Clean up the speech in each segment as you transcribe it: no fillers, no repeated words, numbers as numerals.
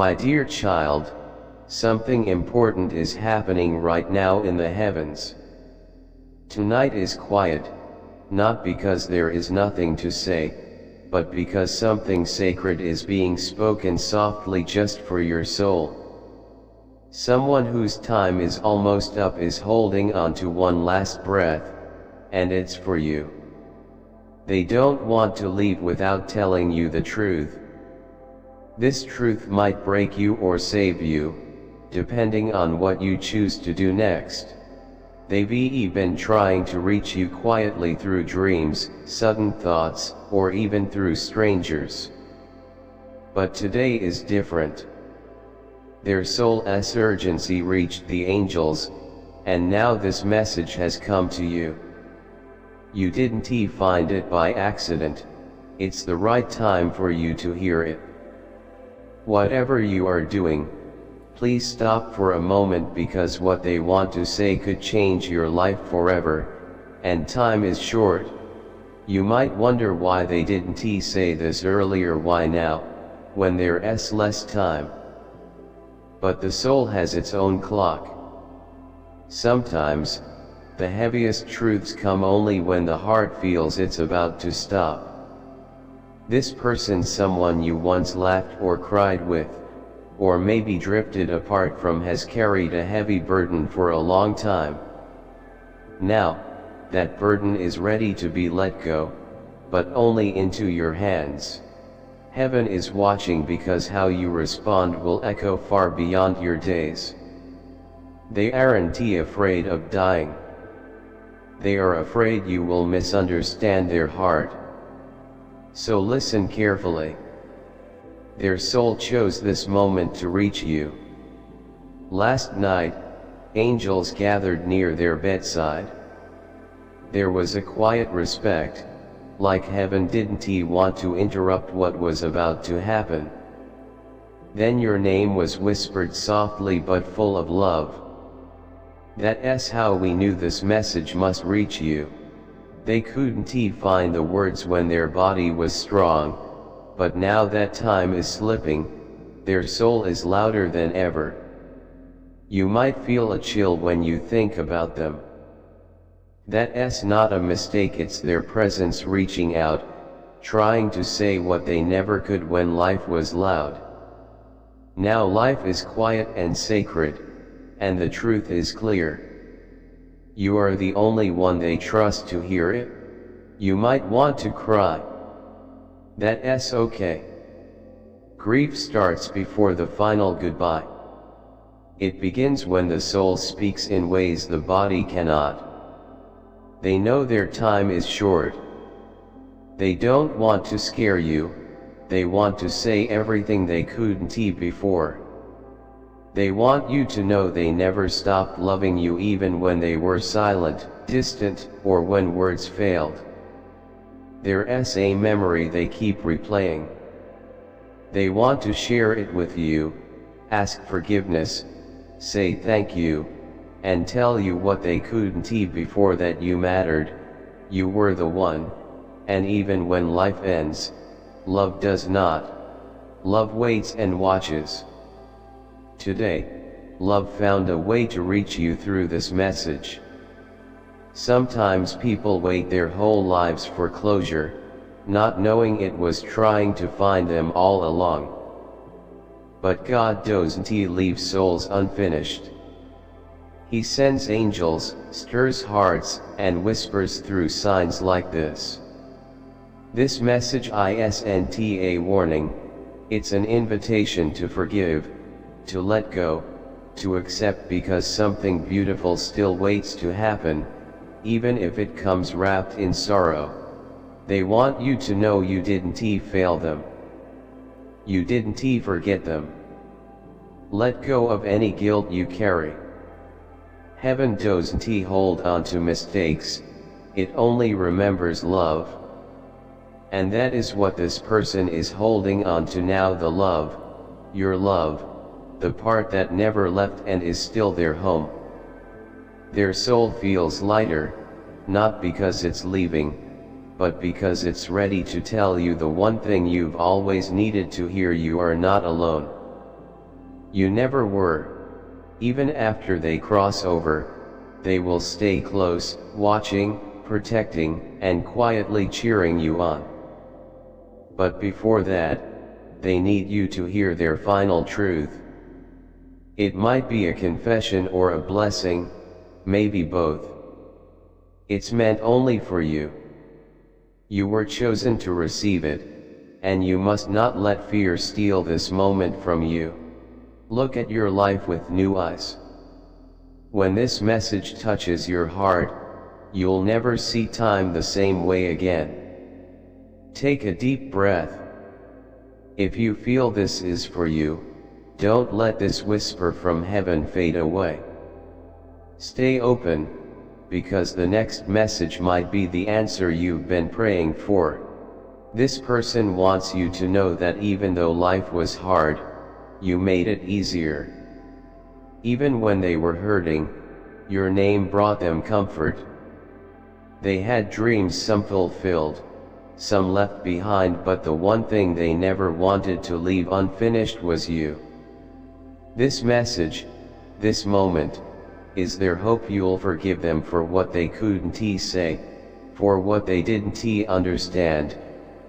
My dear child, something important is happening right now in the heavens. Tonight is quiet, not because there is nothing to say, but because something sacred is being spoken softly just for your soul. Someone whose time is almost up is holding on to one last breath, and it's for you. They don't want to leave without telling you the truth. This truth might break you or save you, depending on what you choose to do next. They've been trying to reach you quietly through dreams, sudden thoughts, or even through strangers. But today is different. Their soul's urgency reached the angels, and now this message has come to you. You didn't find it by accident, it's the right time for you to hear it. Whatever you are doing, please stop for a moment, because what they want to say could change your life forever, and time is short. You might wonder why they didn't say this earlier, why now, when there's less time. But the soul has its own clock. Sometimes, the heaviest truths come only when the heart feels it's about to stop. This person, someone you once laughed or cried with, or maybe drifted apart from, has carried a heavy burden for a long time. Now, that burden is ready to be let go, but only into your hands. Heaven is watching, because how you respond will echo far beyond your days. They aren't afraid of dying. They are afraid you will misunderstand their heart. So listen carefully. Their soul chose this moment to reach you. Last night, angels gathered near their bedside. There was a quiet respect, like heaven didn't want to interrupt what was about to happen. Then your name was whispered softly but full of love. That's how we knew this message must reach you. They couldn't find the words when their body was strong, but now that time is slipping, their soul is louder than ever. You might feel a chill when you think about them. That's not a mistake, it's their presence reaching out, trying to say what they never could when life was loud. Now life is quiet and sacred, and the truth is clear. You are the only one they trust to hear it. You might want to cry. That's okay. Grief starts before the final goodbye. It begins when the soul speaks in ways the body cannot. They know their time is short. They don't want to scare you, they want to say everything they couldn't before. They want you to know they never stopped loving you, even when they were silent, distant, or when words failed. There's a memory they keep replaying. They want to share it with you, ask forgiveness, say thank you, and tell you what they couldn't before, that you mattered, you were the one, and even when life ends, love does not. Love waits and watches. Today, love found a way to reach you through this message. Sometimes people wait their whole lives for closure, not knowing it was trying to find them all along. But God doesn't leave souls unfinished. He sends angels, stirs hearts, and whispers through signs like this. This message isn't a warning, it's an invitation to forgive, to let go, to accept, because something beautiful still waits to happen, even if it comes wrapped in sorrow. They want you to know you didn't fail them. You didn't forget them. Let go of any guilt you carry. Heaven doesn't hold on to mistakes, it only remembers love. And that is what this person is holding on to now, the love, your love, the part that never left and is still their home. Their soul feels lighter, not because it's leaving, but because it's ready to tell you the one thing you've always needed to hear: you are not alone. You never were. Even after they cross over, they will stay close, watching, protecting, and quietly cheering you on. But before that, they need you to hear their final truth. It might be a confession or a blessing, maybe both. It's meant only for you. You were chosen to receive it, and you must not let fear steal this moment from you. Look at your life with new eyes. When this message touches your heart, you'll never see time the same way again. Take a deep breath. If you feel this is for you, don't let this whisper from heaven fade away. Stay open, because the next message might be the answer you've been praying for. This person wants you to know that even though life was hard, you made it easier. Even when they were hurting, your name brought them comfort. They had dreams, some fulfilled, some left behind, but the one thing they never wanted to leave unfinished was you. This message, this moment, is their hope you'll forgive them for what they couldn't say, for what they didn't understand,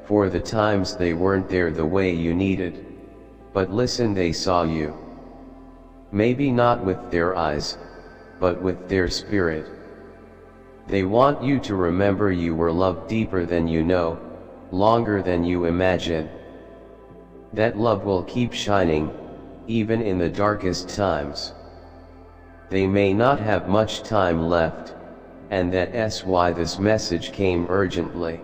for the times they weren't there the way you needed. But listen, they saw you. Maybe not with their eyes, but with their spirit. They want you to remember you were loved deeper than you know, longer than you imagine. That love will keep shining, even in the darkest times. They may not have much time left, and that's why this message came urgently.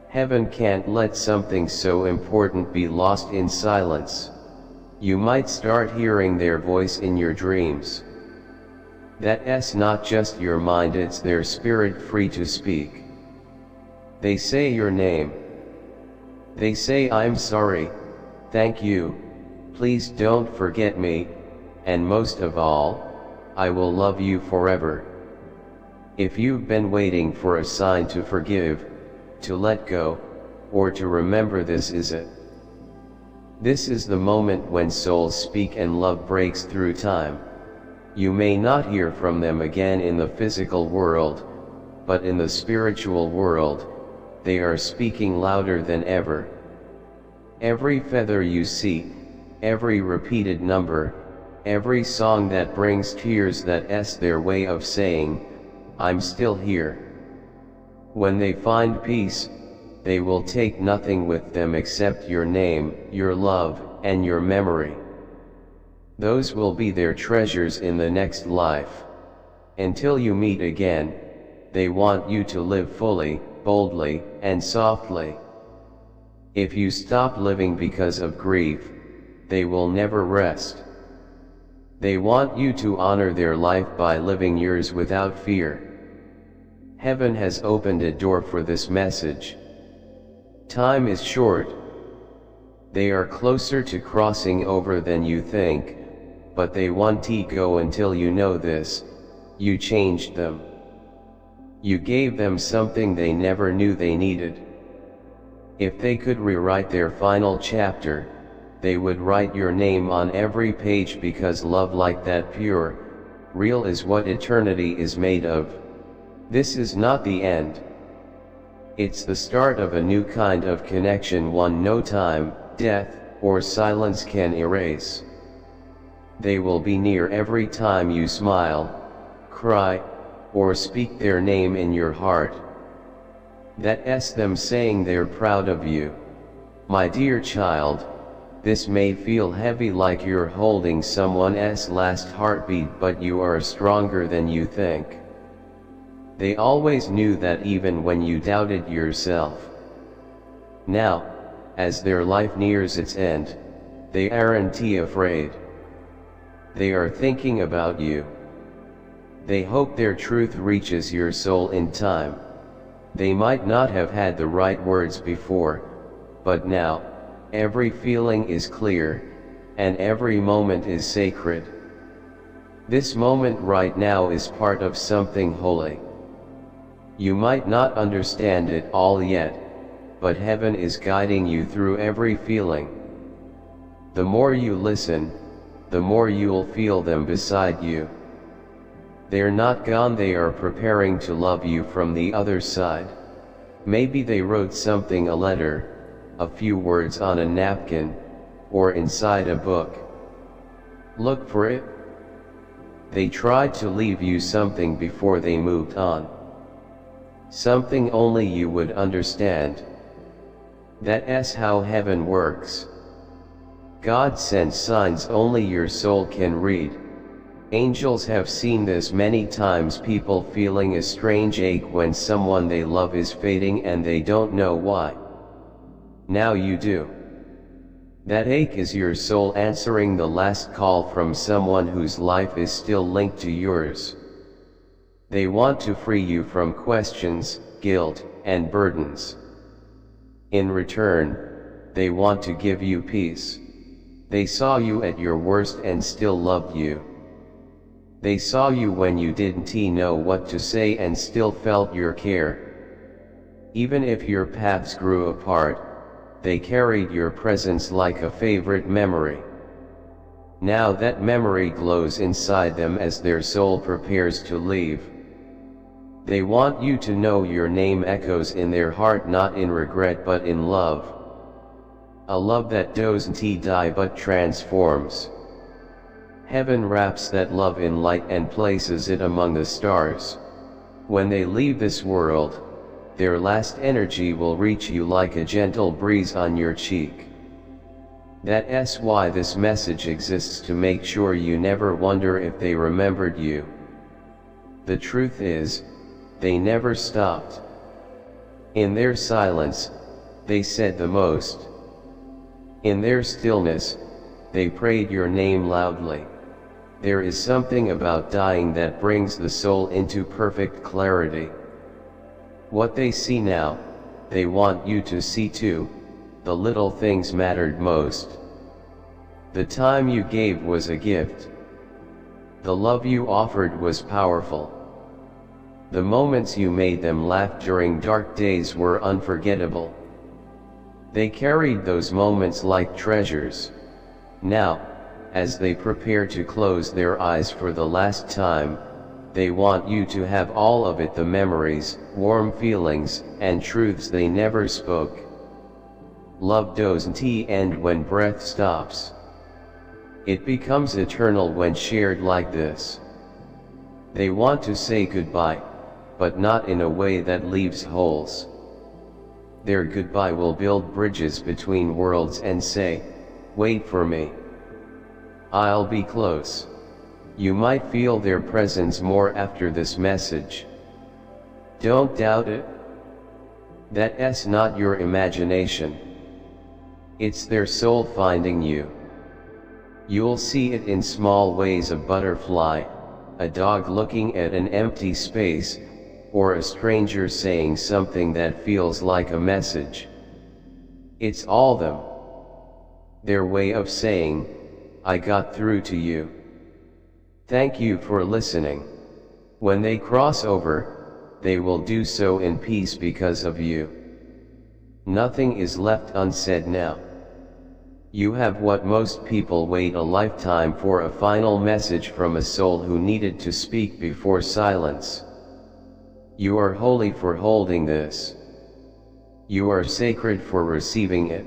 Heaven can't let something so important be lost in silence. You might start hearing their voice in your dreams. That's not just your mind, it's their spirit free to speak. They say your name. They say, I'm sorry, thank you, please don't forget me, and most of all, I will love you forever. If you've been waiting for a sign to forgive, to let go, or to remember, this is it. This is the moment when souls speak and love breaks through time. You may not hear from them again in the physical world, but in the spiritual world, they are speaking louder than ever. Every feather you see, every repeated number, every song that brings tears, that's their way of saying, I'm still here. When they find peace, they will take nothing with them except your name, your love, and your memory. Those will be their treasures in the next life. Until you meet again, they want you to live fully, boldly, and softly. If you stop living because of grief, they will never rest. They want you to honor their life by living yours without fear. Heaven has opened a door for this message. Time is short. They are closer to crossing over than you think, but they won't go until you know this: you changed them. You gave them something they never knew they needed. If they could rewrite their final chapter, they would write your name on every page, because love like that, pure, real, is what eternity is made of. This is not the end. It's the start of a new kind of connection, one no time, death, or silence can erase. They will be near every time you smile, cry, or speak their name in your heart. That's them saying they're proud of you. My dear child, this may feel heavy, like you're holding someone's last heartbeat, but you are stronger than you think. They always knew that, even when you doubted yourself. Now, as their life nears its end, they aren't afraid. They are thinking about you. They hope their truth reaches your soul in time. They might not have had the right words before, but now, every feeling is clear, and every moment is sacred. This moment right now is part of something holy. You might not understand it all yet, but heaven is guiding you through every feeling. The more you listen, the more you'll feel them beside you. They're not gone, they are preparing to love you from the other side. Maybe they wrote something, a letter, a few words on a napkin, or inside a book. Look for it. They tried to leave you something before they moved on. Something only you would understand. That's how heaven works. God sends signs only your soul can read. Angels have seen this many times, people feeling a strange ache when someone they love is fading and they don't know why. Now you do. That ache is your soul answering the last call from someone whose life is still linked to yours. They want to free you from questions, guilt, and burdens. In return, they want to give you peace. They saw you at your worst and still loved you. They saw you when you didn't know what to say and still felt your care. Even if your paths grew apart, they carried your presence like a favorite memory. Now that memory glows inside them as their soul prepares to leave. They want you to know your name echoes in their heart, not in regret but in love. A love that doesn't die but transforms. Heaven wraps that love in light and places it among the stars. When they leave this world, their last energy will reach you like a gentle breeze on your cheek. That's why this message exists, to make sure you never wonder if they remembered you. The truth is, they never stopped. In their silence, they said the most. In their stillness, they prayed your name loudly. There is something about dying that brings the soul into perfect clarity. What they see now, they want you to see too. The little things mattered most. The time you gave was a gift. The love you offered was powerful. The moments you made them laugh during dark days were unforgettable. They carried those moments like treasures. Now, as they prepare to close their eyes for the last time, they want you to have all of it, the memories, warm feelings, and truths they never spoke. Love doesn't end when breath stops. It becomes eternal when shared like this. They want to say goodbye, but not in a way that leaves holes. Their goodbye will build bridges between worlds and say, "Wait for me. I'll be close." You might feel their presence more after this message. Don't doubt it. That's not your imagination. It's their soul finding you. You'll see it in small ways: a butterfly, a dog looking at an empty space, or a stranger saying something that feels like a message. It's all them. Their way of saying, "I got through to you. Thank you for listening." When they cross over, they will do so in peace because of you. Nothing is left unsaid now. You have what most people wait a lifetime for: a final message from a soul who needed to speak before silence. You are holy for holding this. You are sacred for receiving it.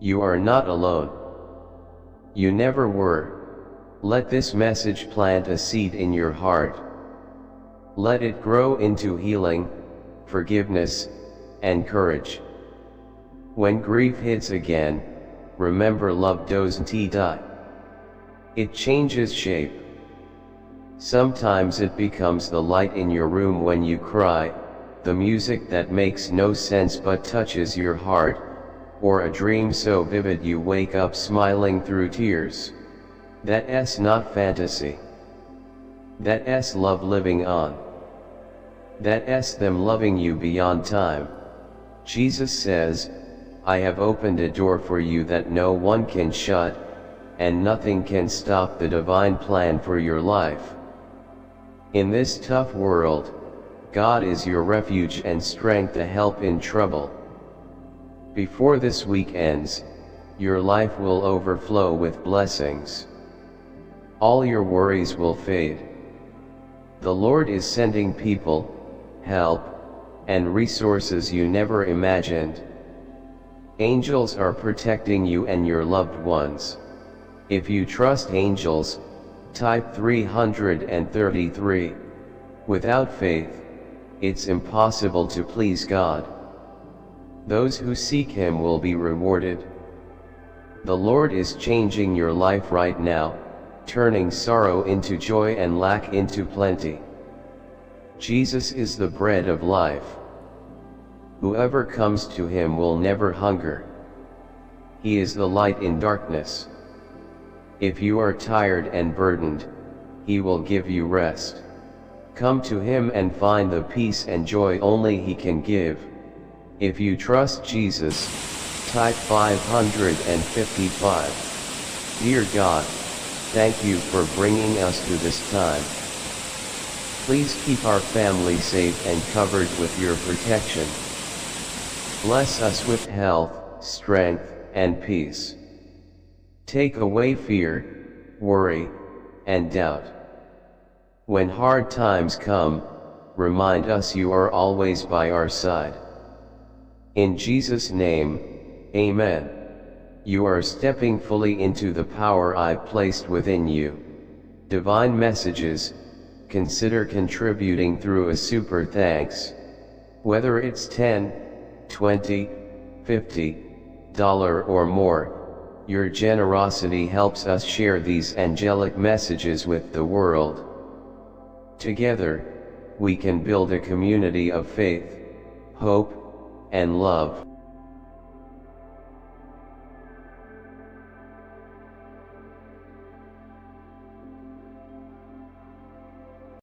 You are not alone. You never were. Let this message plant a seed in your heart. Let it grow into healing, forgiveness, and courage. When grief hits again, remember love doesn't die. It changes shape. Sometimes it becomes the light in your room when you cry, the music that makes no sense but touches your heart, or a dream so vivid you wake up smiling through tears. That's not fantasy. That's love living on. That's them loving you beyond time. Jesus says, "I have opened a door for you that no one can shut, and nothing can stop the divine plan for your life." In this tough world, God is your refuge and strength, a help in trouble. Before this week ends, your life will overflow with blessings. all your worries will fade. The Lord is sending people, help, and resources you never imagined. Angels are protecting you and your loved ones. If you trust angels, type 333. Without faith, it's impossible to please God. Those who seek Him will be rewarded. The Lord is changing your life right now, turning sorrow into joy and lack into plenty. Jesus is the bread of life. Whoever comes to Him will never hunger. He is the light in darkness. If you are tired and burdened, He will give you rest. Come to Him and find the peace and joy only He can give. If you trust Jesus, type 555. Dear God, thank you for bringing us to this time. Please keep our family safe and covered with your protection. Bless us with health, strength, and peace. Take away fear, worry, and doubt. When hard times come, remind us you are always by our side. In Jesus' name, Amen. You are stepping fully into the power I've placed within you. Divine messages, consider contributing through a super thanks. Whether it's $10, $20, $50 or more, your generosity helps us share these angelic messages with the world. Together, we can build a community of faith, hope, and love.